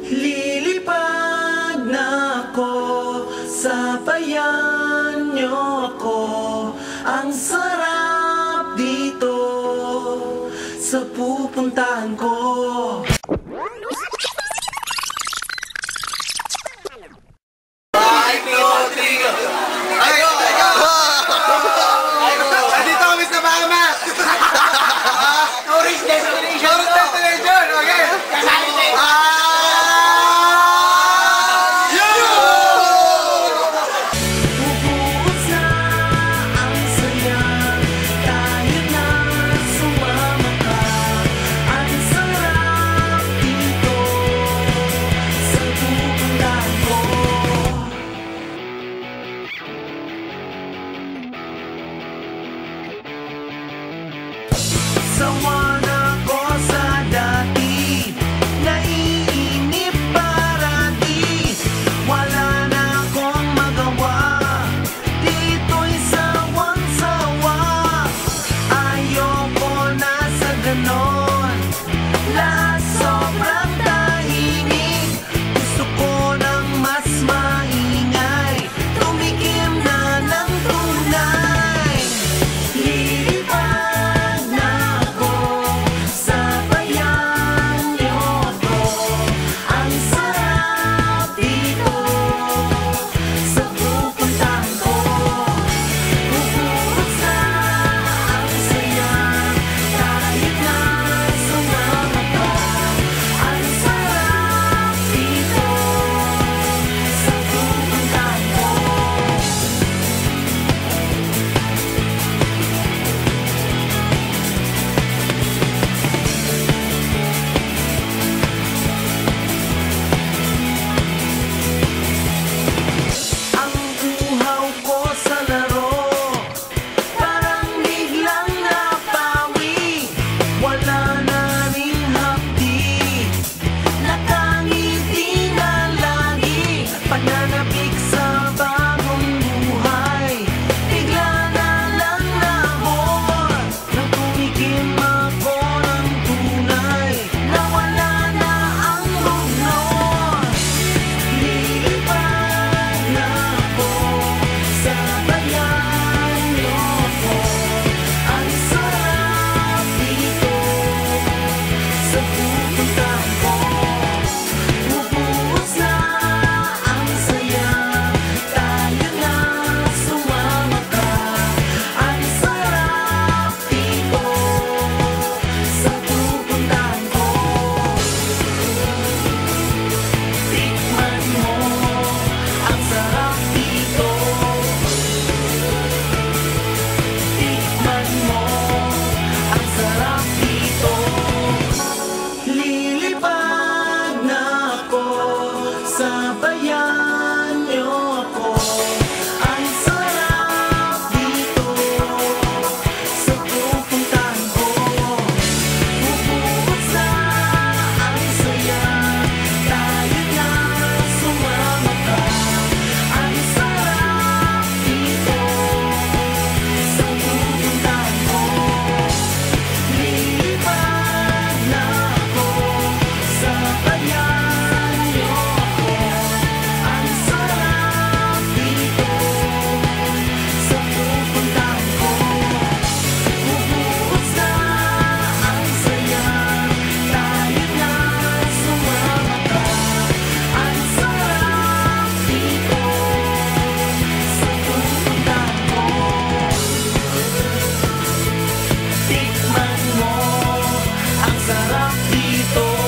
Lilipad na ako, sabayan niyo ako. Ang sarap dito sa pupuntahan ko. Andito kami sa Bahamas! Tourist destination! Tourist destination! Okay! Kasali tayo! Bubuhos na ang saya, tayo na sumama ka. Ang sarap dito sa pupuntahan ko. Sawa na ko sa dati, naiinip parati. Wala na akong magawa, dito'y sawang-sawa. Ayoko na sa ganon, lahat sobrang tahimik. Gusto ko ng mas maingay, tumikim na ng tunay. Lilipad na ako, sabayan niyo ako. Ang sarap dito sa pupuntahan ko. Bubuhos na ang saya, tayo na sumama ka. Ang sarap dito sa pupuntahan ko. Ang uhaw ko sa laro, parang biglang napawi. Wala na ring hapdi, nakangiti na lagi. Pananapik sa bagong buhay, bigla na lang nabor. Nang tumikim ako ng tunay, nawala na ang lugnon. Lilipad na ako, sabayan niyo ako. Ang sarap dito sa pupuntahan ko. Bubuhos na ang saya, tayo na sumama ka. Ang sarap dito sa pupuntahan ko. Tikman mo ang sarap dito. Tikman mo ang sarap dito. Lilipad na ako, sabayan niyo ako. Ang sarap dito sa pupuntahan ko. Bubuhos na ang saya, tayo na sumama ka. Ang sarap dito sa pupuntahan ko. Lilipad na ako, sabayan niyo ako. Ang sarap dito sa pupuntahan ko. Bubuhos na ang saya, tayo na sumama ka. Ang sarap dito sa pupuntahan ko. Tikman mo ang sarap dito.